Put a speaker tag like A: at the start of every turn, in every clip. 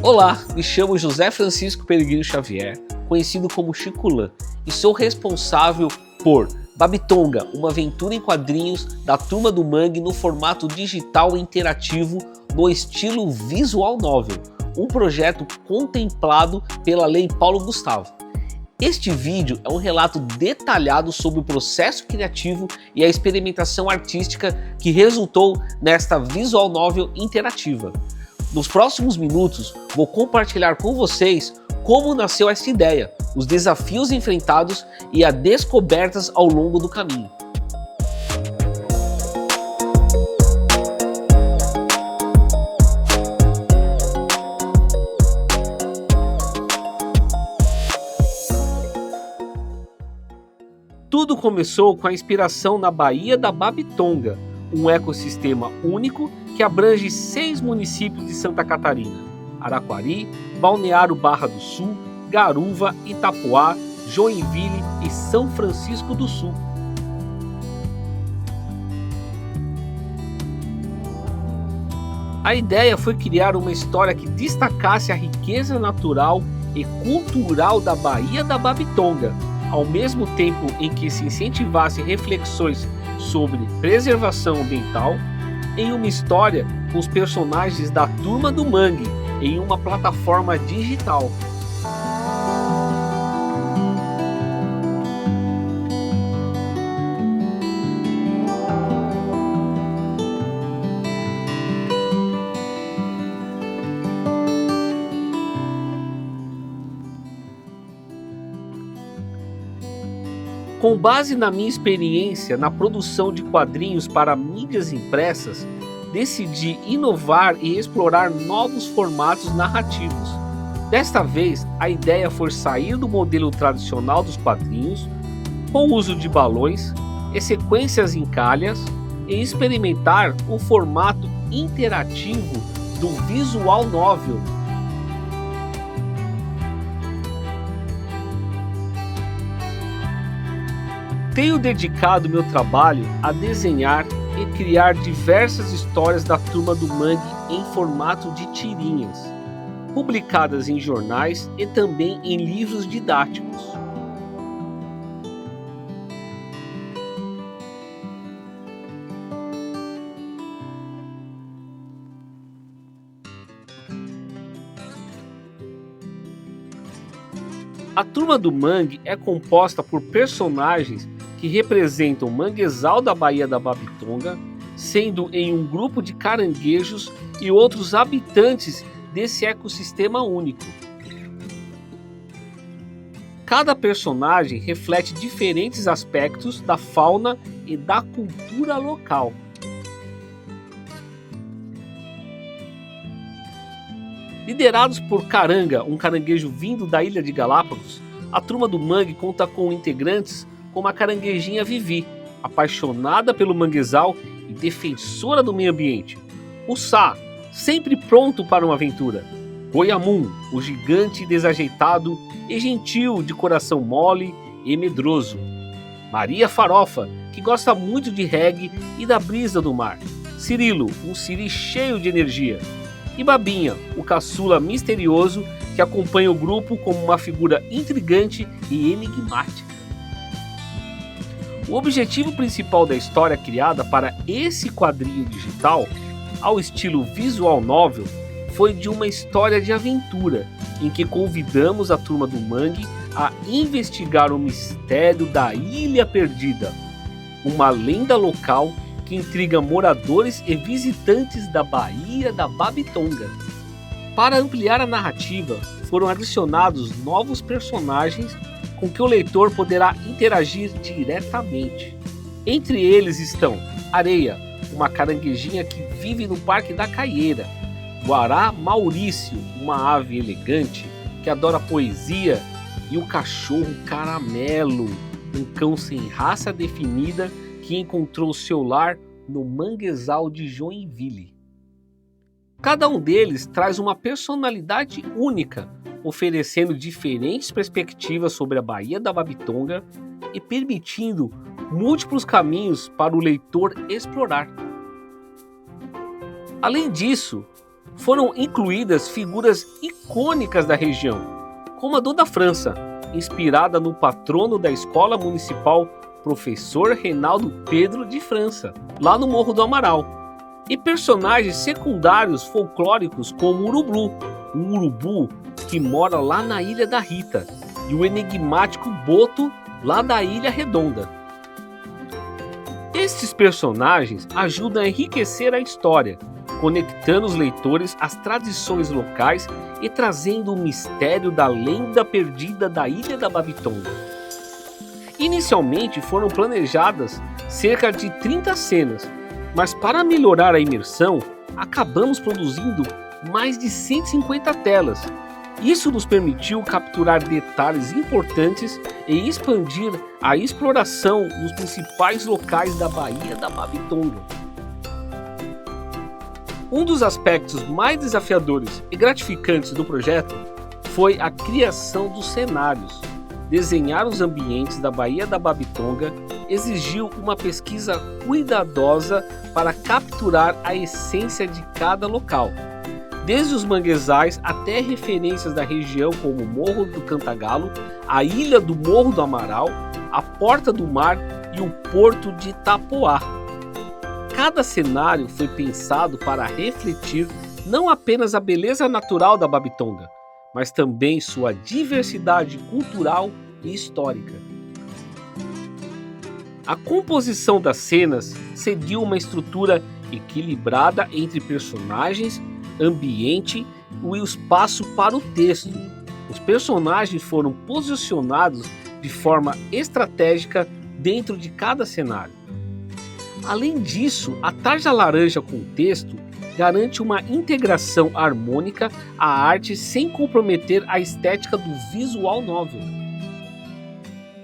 A: Olá, me chamo José Francisco Peregrino Xavier, conhecido como Chico Lan, e sou responsável por Babitonga, uma aventura em quadrinhos da Turma do Mangue no formato digital interativo no estilo visual novel, um projeto contemplado pela Lei Paulo Gustavo. Este vídeo é um relato detalhado sobre o processo criativo e a experimentação artística que resultou nesta visual novel interativa. Nos próximos minutos, vou compartilhar com vocês como nasceu essa ideia, os desafios enfrentados e as descobertas ao longo do caminho. Tudo começou com a inspiração na Baía da Babitonga, um ecossistema único que abrange 6 municípios de Santa Catarina: Araquari, Balneário Barra do Sul, Garuva, Itapoá, Joinville e São Francisco do Sul. A ideia foi criar uma história que destacasse a riqueza natural e cultural da Baía da Babitonga, ao mesmo tempo em que se incentivasse reflexões sobre preservação ambiental, em uma história com os personagens da Turma do Mangue em uma plataforma digital. Com base na minha experiência na produção de quadrinhos para mídias impressas, decidi inovar e explorar novos formatos narrativos. Desta vez, a ideia foi sair do modelo tradicional dos quadrinhos, com o uso de balões e sequências em calhas, e experimentar o formato interativo do visual novel. Tenho dedicado meu trabalho a desenhar e criar diversas histórias da Turma do Mangue em formato de tirinhas, publicadas em jornais e também em livros didáticos. A Turma do Mangue é composta por personagens que representam o manguezal da Baía da Babitonga, sendo em um grupo de caranguejos e outros habitantes desse ecossistema único. Cada personagem reflete diferentes aspectos da fauna e da cultura local. Liderados por Caranga, um caranguejo vindo da Ilha de Galápagos, a Turma do Mangue conta com integrantes como a caranguejinha Vivi, apaixonada pelo manguezal e defensora do meio ambiente. O Sá, sempre pronto para uma aventura. Goiamum, o gigante desajeitado e gentil, de coração mole e medroso. Maria Farofa, que gosta muito de reggae e da brisa do mar. Cirilo, um siri cheio de energia. E Babinha, o caçula misterioso que acompanha o grupo como uma figura intrigante e enigmática. O objetivo principal da história criada para esse quadrinho digital, ao estilo visual novel, foi de uma história de aventura, em que convidamos a Turma do Mangue a investigar o mistério da Ilha Perdida, uma lenda local que intriga moradores e visitantes da Baía da Babitonga. Para ampliar a narrativa, foram adicionados novos personagens com que o leitor poderá interagir diretamente. Entre eles estão Areia, uma caranguejinha que vive no Parque da Caieira, Guará Maurício, uma ave elegante que adora poesia, e o cachorro Caramelo, um cão sem raça definida que encontrou seu lar no manguezal de Joinville. Cada um deles traz uma personalidade única, oferecendo diferentes perspectivas sobre a Baía da Babitonga e permitindo múltiplos caminhos para o leitor explorar. Além disso, foram incluídas figuras icônicas da região, como a Dona França, inspirada no patrono da Escola Municipal, Professor Reinaldo Pedro de França, lá no Morro do Amaral, e personagens secundários folclóricos como o Urubu, um urubu que mora lá na Ilha da Rita, e o enigmático Boto, lá da Ilha Redonda. Estes personagens ajudam a enriquecer a história, conectando os leitores às tradições locais e trazendo o mistério da lenda perdida da Ilha da Babitonga. Inicialmente foram planejadas cerca de 30 cenas, mas para melhorar a imersão, acabamos produzindo mais de 150 telas. Isso nos permitiu capturar detalhes importantes e expandir a exploração nos principais locais da Baía da Babitonga. Um dos aspectos mais desafiadores e gratificantes do projeto foi a criação dos cenários. Desenhar os ambientes da Baía da Babitonga exigiu uma pesquisa cuidadosa para capturar a essência de cada local, desde os manguezais até referências da região como o Morro do Cantagalo, a ilha do Morro do Amaral, a Porta do Mar e o Porto de Itapoá. Cada cenário foi pensado para refletir não apenas a beleza natural da Babitonga, mas também sua diversidade cultural e histórica. A composição das cenas seguiu uma estrutura equilibrada entre personagens, ambiente e o espaço para o texto. Os personagens foram posicionados de forma estratégica dentro de cada cenário. Além disso, a tarja laranja com texto garante uma integração harmônica à arte sem comprometer a estética do visual novel.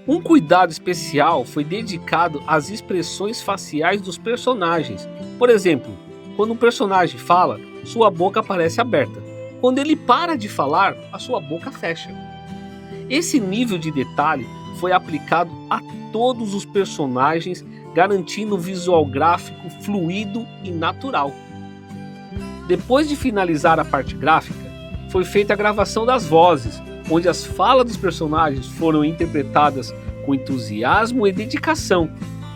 A: Um cuidado especial foi dedicado às expressões faciais dos personagens. Por exemplo, quando um personagem fala, sua boca parece aberta. Quando ele para de falar, a sua boca fecha. Esse nível de detalhe foi aplicado a todos os personagens, garantindo um visual gráfico fluido e natural. Depois de finalizar a parte gráfica, foi feita a gravação das vozes, onde as falas dos personagens foram interpretadas com entusiasmo e dedicação.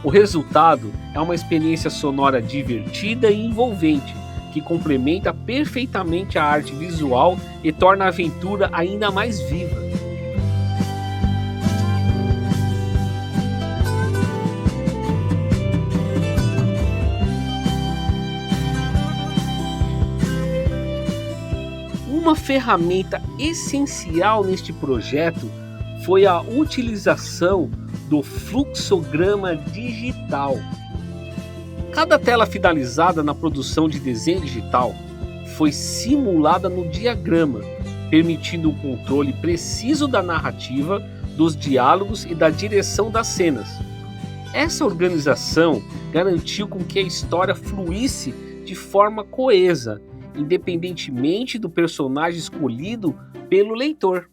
A: O resultado é uma experiência sonora divertida e envolvente, que complementa perfeitamente a arte visual e torna a aventura ainda mais viva. Uma ferramenta essencial neste projeto foi a utilização do fluxograma digital. Cada tela finalizada na produção de desenho digital foi simulada no diagrama, permitindo o controle preciso da narrativa, dos diálogos e da direção das cenas. Essa organização garantiu com que a história fluísse de forma coesa, independentemente do personagem escolhido pelo leitor.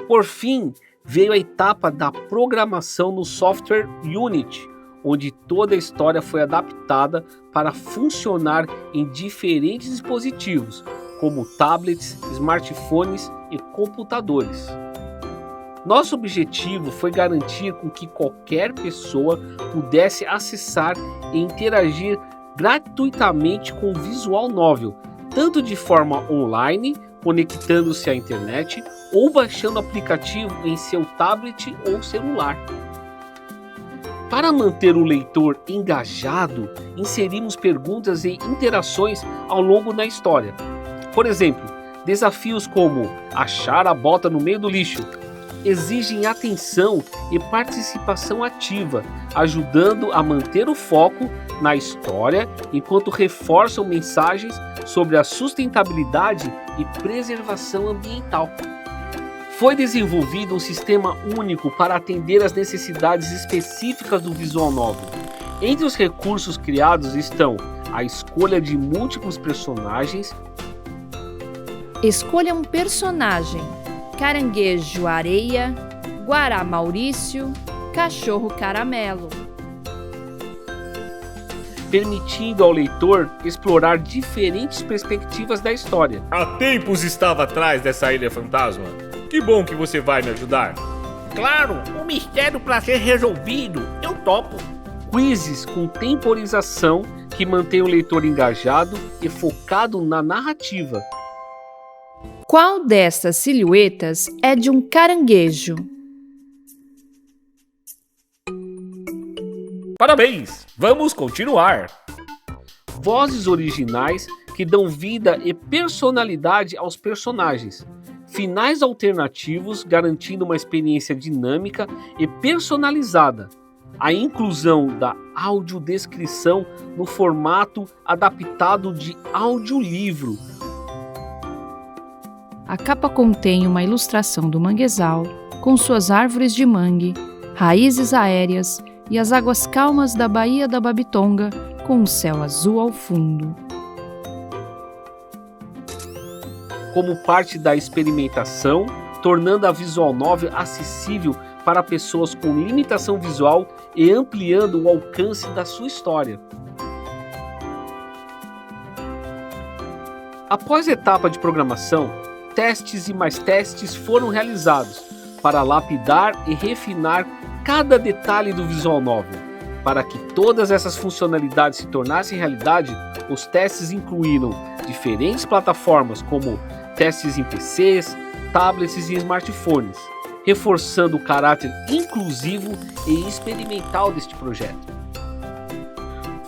A: Por fim, veio a etapa da programação no software Unity, onde toda a história foi adaptada para funcionar em diferentes dispositivos, como tablets, smartphones e computadores. Nosso objetivo foi garantir com que qualquer pessoa pudesse acessar e interagir gratuitamente com o visual novel, tanto de forma online, conectando-se à internet, ou baixando o aplicativo em seu tablet ou celular. Para manter o leitor engajado, inserimos perguntas e interações ao longo da história. Por exemplo, desafios como achar a bota no meio do lixo exigem atenção e participação ativa, ajudando a manter o foco na história enquanto reforçam mensagens sobre a sustentabilidade e preservação ambiental. Foi desenvolvido um sistema único para atender às necessidades específicas do visual novel. Entre os recursos criados estão a escolha de múltiplos personagens.
B: Escolha um personagem: Caranguejo Areia, Guará Maurício, Cachorro Caramelo.
A: permitindo ao leitor explorar diferentes perspectivas da história.
C: Há tempos estava atrás dessa ilha fantasma. Que bom que você vai me ajudar.
D: Claro, um mistério para ser resolvido. Eu topo.
A: Quizzes com temporização que mantém o leitor engajado e focado na narrativa.
B: Qual dessas silhuetas é de um caranguejo?
C: Parabéns! Vamos continuar.
A: Vozes originais que dão vida e personalidade aos personagens. Finais alternativos garantindo uma experiência dinâmica e personalizada. A inclusão da audiodescrição no formato adaptado de audiolivro.
B: A capa contém uma ilustração do manguezal, com suas árvores de mangue, raízes aéreas e as águas calmas da Baía da Babitonga, com o céu azul ao fundo.
A: Como parte da experimentação, tornando a visual novel acessível para pessoas com limitação visual e ampliando o alcance da sua história. Após a etapa de programação, testes e mais testes foram realizados para lapidar e refinar cada detalhe do visual novel. Para que todas essas funcionalidades se tornassem realidade, os testes incluíram diferentes plataformas como testes em PCs, tablets e smartphones, reforçando o caráter inclusivo e experimental deste projeto.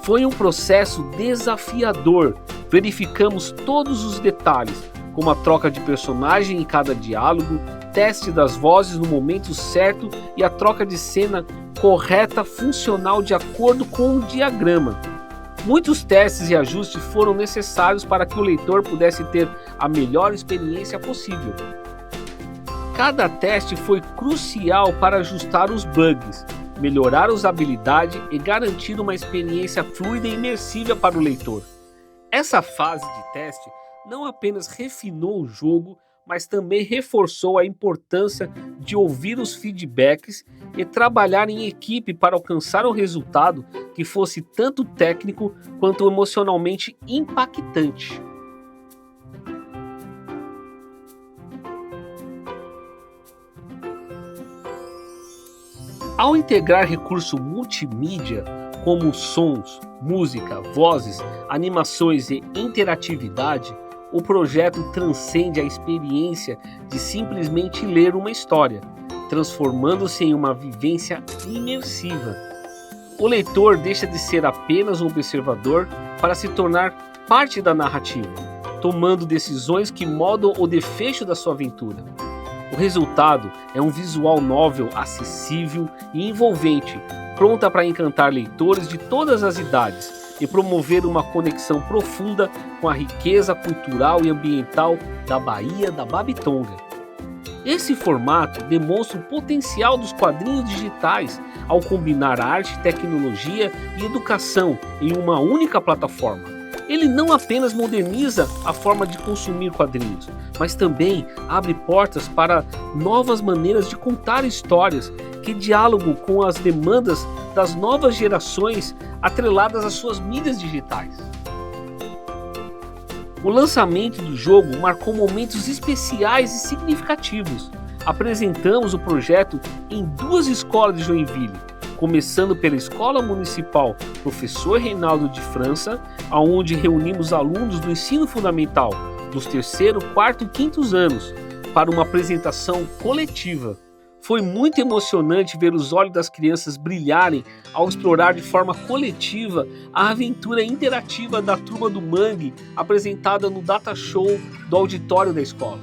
A: Foi um processo desafiador, verificamos todos os detalhes, como a troca de personagem em cada diálogo, teste das vozes no momento certo e a troca de cena correta funcional de acordo com o diagrama. Muitos testes e ajustes foram necessários para que o leitor pudesse ter a melhor experiência possível. Cada teste foi crucial para ajustar os bugs, melhorar a usabilidade e garantir uma experiência fluida e imersiva para o leitor. Essa fase de teste não apenas refinou o jogo, mas também reforçou a importância de ouvir os feedbacks e trabalhar em equipe para alcançar um resultado que fosse tanto técnico quanto emocionalmente impactante. Ao integrar recurso multimídia como sons, música, vozes, animações e interatividade, o projeto transcende a experiência de simplesmente ler uma história, transformando-se em uma vivência imersiva. O leitor deixa de ser apenas um observador para se tornar parte da narrativa, tomando decisões que moldam o desfecho da sua aventura. O resultado é um visual novel acessível e envolvente, pronta para encantar leitores de todas as idades e promover uma conexão profunda com a riqueza cultural e ambiental da Baía da Babitonga. Esse formato demonstra o potencial dos quadrinhos digitais ao combinar arte, tecnologia e educação em uma única plataforma. Ele não apenas moderniza a forma de consumir quadrinhos, mas também abre portas para novas maneiras de contar histórias que dialogam com as demandas das novas gerações atreladas às suas mídias digitais. O lançamento do jogo marcou momentos especiais e significativos. Apresentamos o projeto em 2 escolas de Joinville, começando pela Escola Municipal Professor Reinaldo de França, onde reunimos alunos do ensino fundamental dos 3º, 4º e 5º anos para uma apresentação coletiva. Foi muito emocionante ver os olhos das crianças brilharem ao explorar de forma coletiva a aventura interativa da Turma do Mangue apresentada no Data Show do auditório da escola.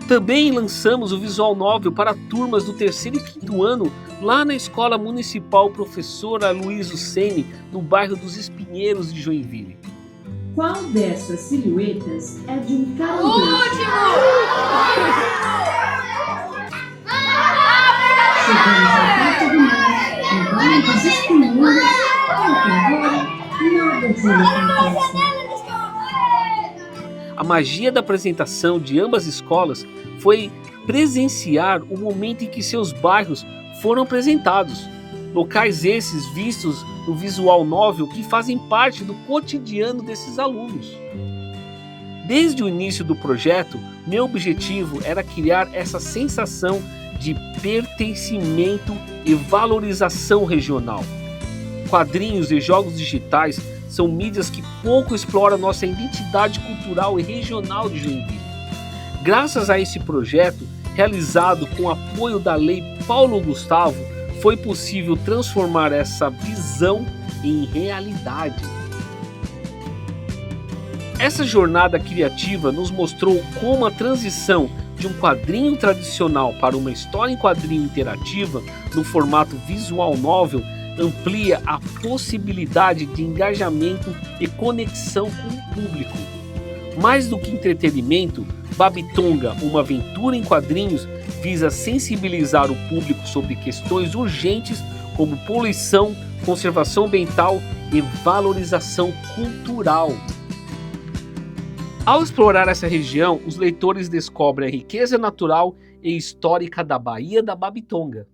A: Também lançamos o visual novel para turmas do 3º e 5º ano lá na Escola Municipal Professor Aloysio Ceni, no bairro dos Espinheiros de Joinville.
E: Qual dessas silhuetas é de um caranguejo? Chegamos à porta do mar, no bairro dos Espinheiros, e até agora nada de acontece.
A: A magia da apresentação de ambas escolas foi presenciar o momento em que seus bairros foram apresentados. Locais esses vistos no visual novel que fazem parte do cotidiano desses alunos. Desde o início do projeto, meu objetivo era criar essa sensação de pertencimento e valorização regional. Quadrinhos e jogos digitais são mídias que pouco exploram nossa identidade cultural e regional de Joinville. Graças a esse projeto, realizado com apoio da Lei Paulo Gustavo, foi possível transformar essa visão em realidade. Essa jornada criativa nos mostrou como a transição de um quadrinho tradicional para uma história em quadrinho interativa no formato visual novel amplia a possibilidade de engajamento e conexão com o público. Mais do que entretenimento, Babitonga, uma aventura em quadrinhos, visa sensibilizar o público sobre questões urgentes como poluição, conservação ambiental e valorização cultural. Ao explorar essa região, os leitores descobrem a riqueza natural e histórica da Baía da Babitonga.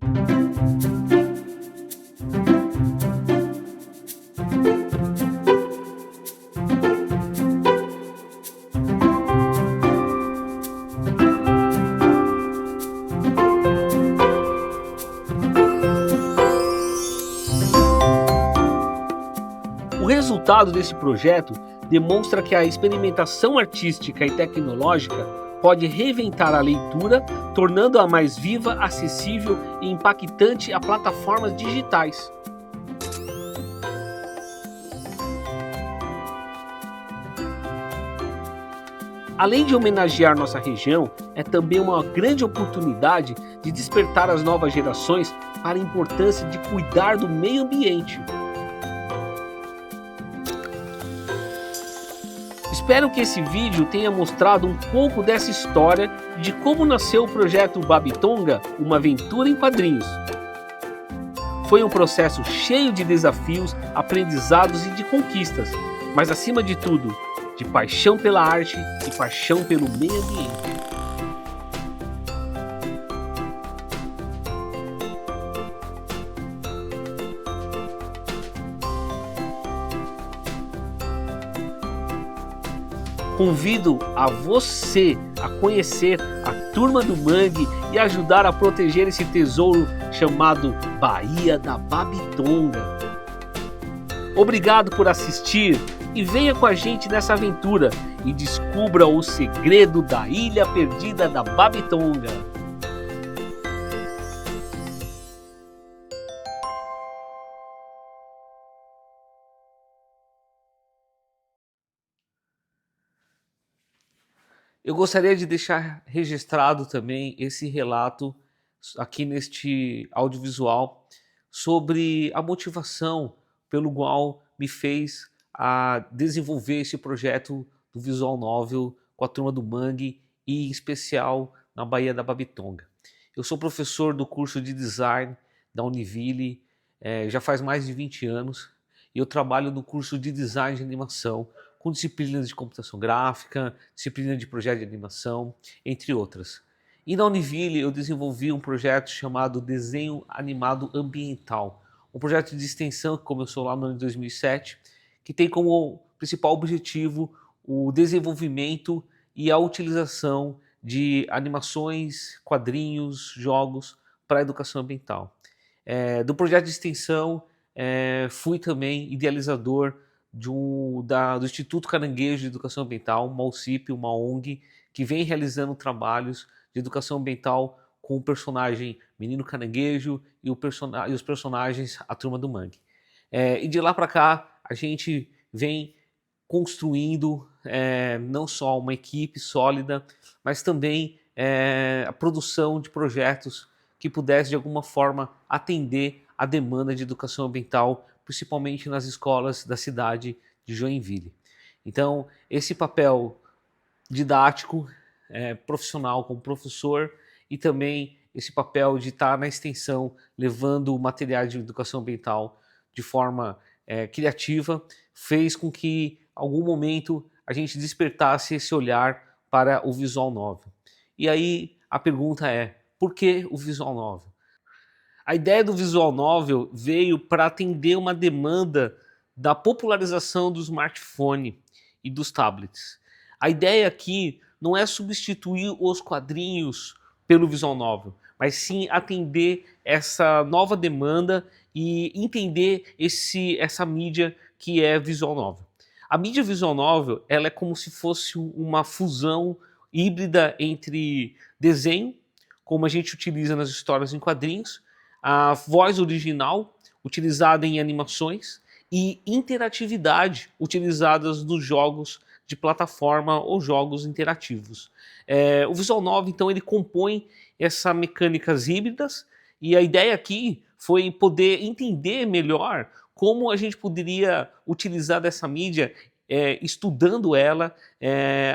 A: O resultado desse projeto demonstra que a experimentação artística e tecnológica pode reinventar a leitura, tornando-a mais viva, acessível e impactante a plataformas digitais. Além de homenagear nossa região, é também uma grande oportunidade de despertar as novas gerações para a importância de cuidar do meio ambiente. Espero que esse vídeo tenha mostrado um pouco dessa história de como nasceu o projeto Babitonga, uma aventura em quadrinhos. Foi um processo cheio de desafios, aprendizados e de conquistas, mas acima de tudo, de paixão pela arte e paixão pelo meio ambiente. Convido a você a conhecer a Turma do Mangue e ajudar a proteger esse tesouro chamado Baía da Babitonga. Obrigado por assistir e venha com a gente nessa aventura e descubra o segredo da Ilha Perdida da Babitonga. Eu gostaria de deixar registrado também esse relato aqui neste audiovisual sobre a motivação pelo qual me fez a desenvolver esse projeto do visual novel com a Turma do Mangue e em especial na Baía da Babitonga. Eu sou professor do curso de design da Univille já faz mais de 20 anos e eu trabalho no curso de design de animação com disciplinas de computação gráfica, disciplina de projeto de animação, entre outras. E na Univille eu desenvolvi um projeto chamado Desenho Animado Ambiental, um projeto de extensão que começou lá no ano de 2007, que tem como principal objetivo o desenvolvimento e a utilização de animações, quadrinhos, jogos para a educação ambiental. Do projeto de extensão fui também idealizador do Instituto Caranguejo de Educação Ambiental, uma OCIP, uma ONG, que vem realizando trabalhos de educação ambiental com o personagem Menino Caranguejo e os personagens A Turma do Mangue. E de lá para cá a gente vem construindo não só uma equipe sólida, mas também a produção de projetos que pudesse de alguma forma atender a demanda de educação ambiental, principalmente nas escolas da cidade de Joinville. Então, esse papel didático, profissional como professor e também esse papel de estar na extensão levando materiais de educação ambiental de forma criativa, fez com que, em algum momento, a gente despertasse esse olhar para o visual novel. E aí a pergunta é, por que o visual novel? A ideia do visual novel veio para atender uma demanda da popularização do smartphone e dos tablets. A ideia aqui não é substituir os quadrinhos pelo visual novel, mas sim atender essa nova demanda e entender essa mídia que é visual novel. A mídia visual novel, ela é como se fosse uma fusão híbrida entre desenho, como a gente utiliza nas histórias em quadrinhos, a voz original utilizada em animações e interatividade utilizadas nos jogos de plataforma ou jogos interativos. O visual novel, então, ele compõe essas mecânicas híbridas, e a ideia aqui foi poder entender melhor como a gente poderia utilizar dessa mídia, estudando ela,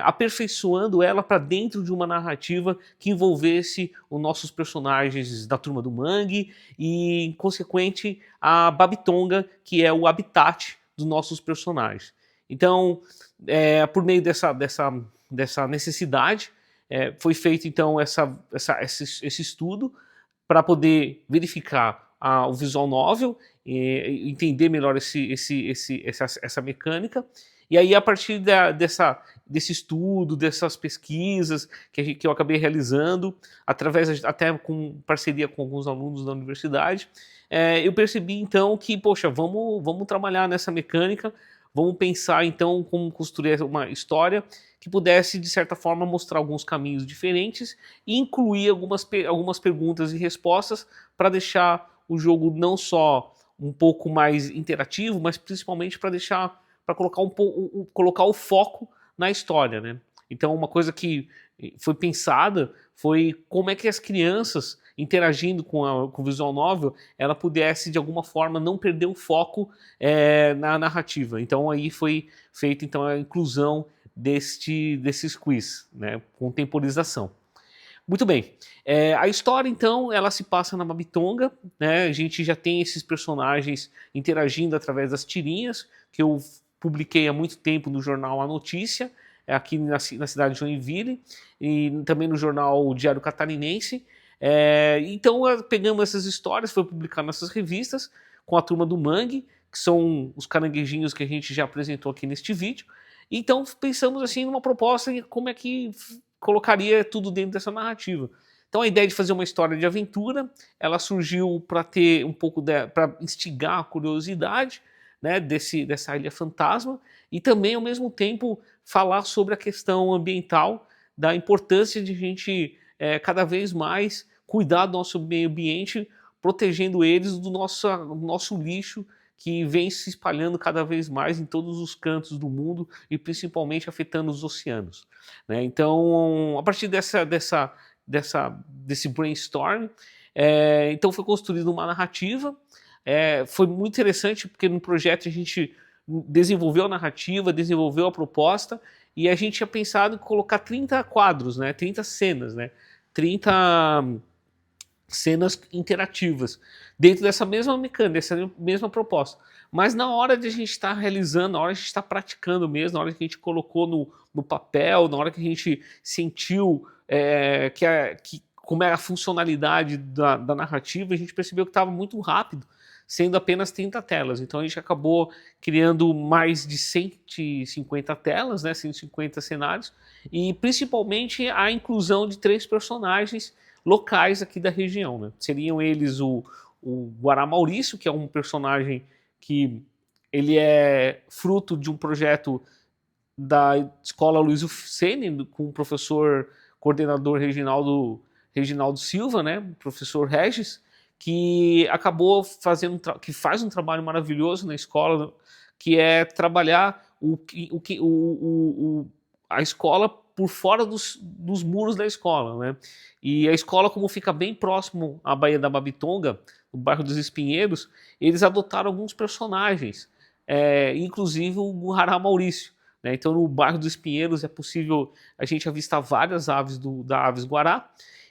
A: aperfeiçoando ela para dentro de uma narrativa que envolvesse os nossos personagens da Turma do Mangue e, em consequente, a Babitonga, que é o habitat dos nossos personagens. Então, por meio dessa necessidade, foi feito então esse estudo para poder verificar o visual novel, entender melhor essa mecânica. E aí, a partir desse estudo, dessas pesquisas que eu acabei realizando, até com parceria com alguns alunos da universidade, eu percebi então que, poxa, vamos trabalhar nessa mecânica, vamos pensar então como construir uma história que pudesse, de certa forma, mostrar alguns caminhos diferentes e incluir algumas perguntas e respostas para deixar o jogo não só um pouco mais interativo, mas principalmente para colocar o foco na história, né? Então, uma coisa que foi pensada foi como é que as crianças, interagindo com o visual novel, ela pudesse, de alguma forma, não perder o foco na narrativa. Então, aí foi feita então, a inclusão desses quiz, né, com temporização. Muito bem, a história então ela se passa na Babitonga, né? A gente já tem esses personagens interagindo através das tirinhas que eu publiquei há muito tempo no jornal A Notícia, aqui na cidade de Joinville, e também no jornal Diário Catarinense. Então pegamos essas histórias, foi publicado nessas revistas com a Turma do Mangue, que são os caranguejinhos que a gente já apresentou aqui neste vídeo. Então pensamos assim numa proposta de como é que colocaria tudo dentro dessa narrativa. Então a ideia de fazer uma história de aventura, ela surgiu para ter um pouco para instigar a curiosidade, né, dessa ilha fantasma, e também ao mesmo tempo falar sobre a questão ambiental, da importância de a gente cada vez mais cuidar do nosso meio ambiente, protegendo eles do nosso lixo, que vem se espalhando cada vez mais em todos os cantos do mundo e principalmente afetando os oceanos, né? Então, a partir desse brainstorm, então foi construída uma narrativa. Foi muito interessante porque no projeto a gente desenvolveu a narrativa, desenvolveu a proposta, e a gente tinha pensado em colocar 30 quadros, né? 30 cenas, né? 30 cenas interativas dentro dessa mesma mecânica, dessa mesma proposta. Mas na hora de a gente estar realizando, na hora de a gente estar praticando mesmo, na hora que a gente colocou no papel, na hora que a gente sentiu como é a funcionalidade da narrativa, a gente percebeu que estava muito rápido, sendo apenas 30 telas. Então a gente acabou criando mais de 150 telas, né, 150 cenários, e principalmente a inclusão de 3 personagens locais aqui da região, né? Seriam eles o Guará Maurício, que é um personagem que ele é fruto de um projeto da Escola Luiz Sene, com o professor coordenador Reginaldo Silva, né, professor Regis, que acabou que faz um trabalho maravilhoso na escola, que é trabalhar a escola por fora dos muros da escola, né? E a escola, como fica bem próximo à Baía da Babitonga, no bairro dos Espinheiros, eles adotaram alguns personagens, inclusive o Guará Maurício, né? Então, no bairro dos Espinheiros é possível a gente avistar várias aves da Aves Guará,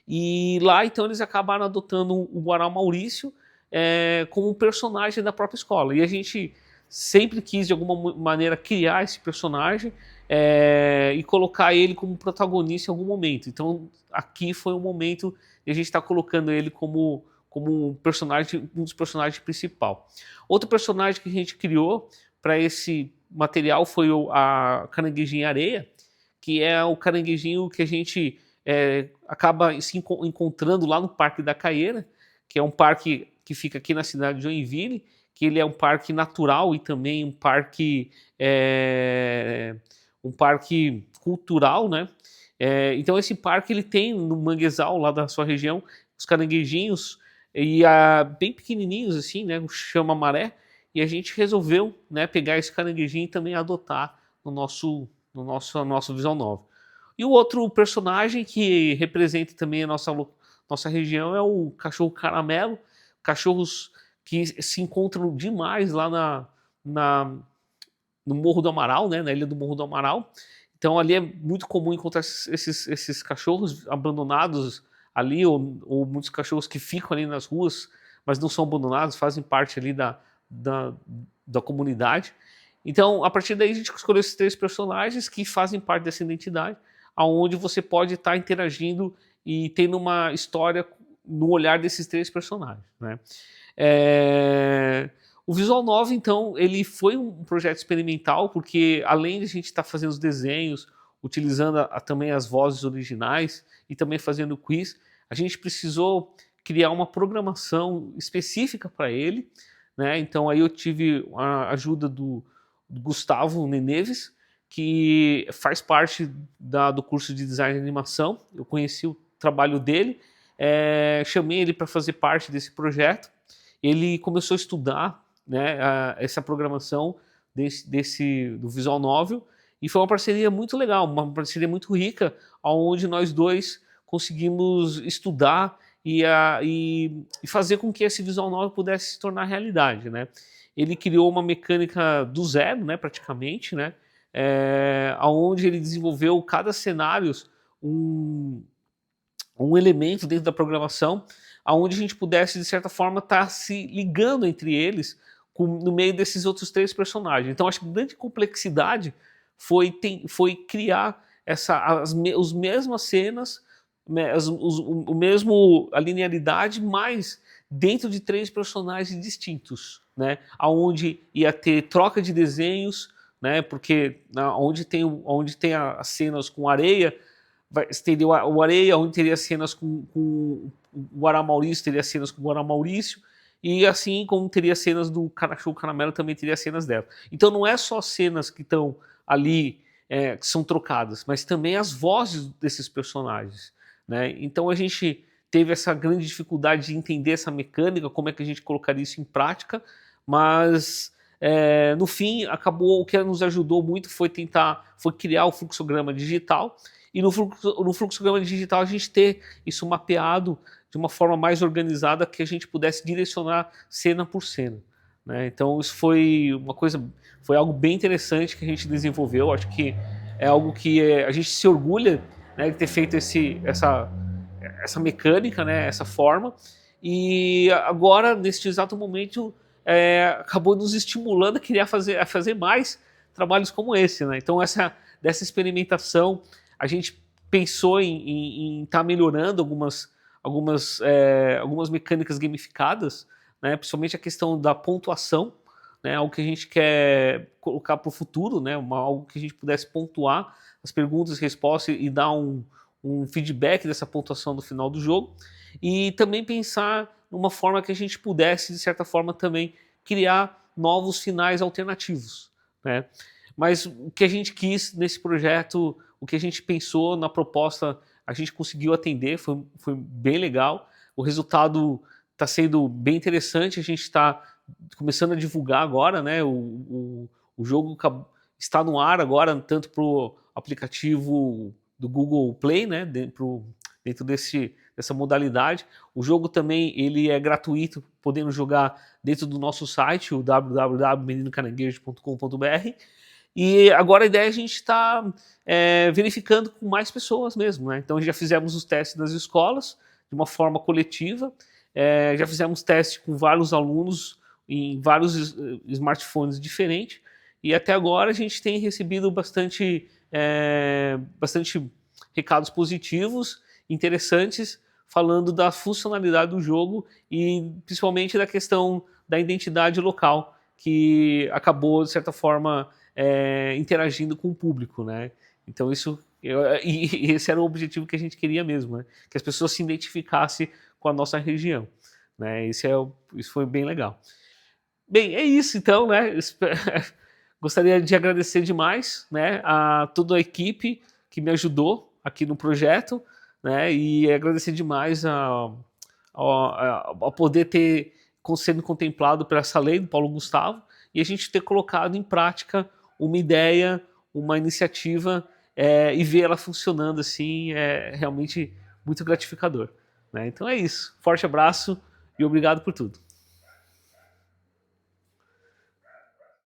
A: e lá, então, eles acabaram adotando o Guará Maurício como um personagem da própria escola. E a gente sempre quis, de alguma maneira, criar esse personagem e colocar ele como protagonista em algum momento. Então, aqui foi um momento de a gente estar colocando ele como como um dos personagens principal. Outro personagem que a gente criou para esse material foi a Caranguejinho Areia, que é o caranguejinho que a gente acaba se encontrando lá no Parque da Caeira, que é um parque que fica aqui na cidade de Joinville, que ele é um parque natural e também um parque cultural, né? Então esse parque ele tem no manguezal lá da sua região os caranguejinhos bem pequenininhos assim, né? Chama maré, e a gente resolveu, né, pegar esse caranguejinho e também adotar no nosso visual novel. E o outro personagem que representa também a nossa região é o cachorro caramelo, cachorros que se encontram demais lá no Morro do Amaral, né, na ilha do Morro do Amaral. Então ali é muito comum encontrar esses cachorros abandonados ali, ou muitos cachorros que ficam ali nas ruas, mas não são abandonados, fazem parte ali da comunidade. Então, a partir daí, a gente escolheu esses 3 personagens que fazem parte dessa identidade, onde você pode estar interagindo e tendo uma história no olhar desses 3 personagens, né? O Visual Novel, então, ele foi um projeto experimental, porque além de a gente estar fazendo os desenhos, utilizando também as vozes originais e também fazendo quiz, a gente precisou criar uma programação específica para ele, né? Então aí eu tive a ajuda do Gustavo Neneves, que faz parte do curso de design de animação. Eu conheci o trabalho dele, chamei ele para fazer parte desse projeto. Ele começou a estudar, né, essa programação do Visual Novel, e foi uma parceria muito legal, uma parceria muito rica, onde nós dois conseguimos estudar e fazer com que esse Visual Novel pudesse se tornar realidade, né? Ele criou uma mecânica do zero, né, praticamente, né, onde ele desenvolveu cada cenário um elemento dentro da programação, onde a gente pudesse, de certa forma, estar se ligando entre eles no meio desses outros 3 personagens. Então, acho que a grande complexidade foi criar as mesmas cenas, a linearidade, mas dentro de 3 personagens distintos, né? Onde ia ter troca de desenhos, né? Porque onde tem as cenas com areia, teria o Areia, onde teria cenas com o Ará Maurício, teria cenas com o Ará Maurício, e assim como teria cenas do Cachorro Caramelo, também teria cenas dela. Então não é só cenas que estão ali, que são trocadas, mas também as vozes desses personagens, né? Então a gente teve essa grande dificuldade de entender essa mecânica, como é que a gente colocaria isso em prática, mas no fim acabou, o que nos ajudou muito foi criar o fluxograma digital, e no fluxograma digital a gente ter isso mapeado de uma forma mais organizada, que a gente pudesse direcionar cena por cena, né? Então isso foi algo bem interessante que a gente desenvolveu. Acho que é algo que a gente se orgulha, né, de ter feito essa mecânica, né, essa forma, e agora, neste exato momento, acabou nos estimulando a fazer mais trabalhos como esse, né? Então dessa experimentação a gente pensou em estar melhorando algumas mecânicas gamificadas, né? Principalmente a questão da pontuação, né? Algo que a gente quer colocar para o futuro, né? Algo que a gente pudesse pontuar as perguntas e respostas e dar um feedback dessa pontuação no final do jogo, e também pensar numa forma que a gente pudesse, de certa forma, também criar novos finais alternativos, né? Mas o que a gente quis nesse projeto, o que a gente pensou na proposta, a gente conseguiu atender, foi bem legal. O resultado está sendo bem interessante, a gente está começando a divulgar agora, né? O jogo está no ar agora, tanto para o aplicativo do Google Play, né? Dentro dessa modalidade. O jogo também ele é gratuito, podendo jogar dentro do nosso site, o www.meninocaranguejo.com.br. E agora a ideia é a gente estar verificando com mais pessoas mesmo, né? Então já fizemos os testes nas escolas de uma forma coletiva, já fizemos testes com vários alunos em vários smartphones diferentes, e até agora a gente tem recebido bastante recados positivos, interessantes, falando da funcionalidade do jogo e principalmente da questão da identidade local, que acabou, de certa forma, interagindo com o público, né? Então e esse era o objetivo que a gente queria mesmo, né? Que as pessoas se identificassem com a nossa região, né? Isso foi bem legal. Bem, é isso então, né? Gostaria de agradecer demais, né, a toda a equipe que me ajudou aqui no projeto, né? E agradecer demais a poder ter sendo contemplado por essa lei do Paulo Gustavo e a gente ter colocado em prática uma ideia, uma iniciativa e ver ela funcionando assim é realmente muito gratificador, né? Então é isso. Forte abraço e obrigado por tudo.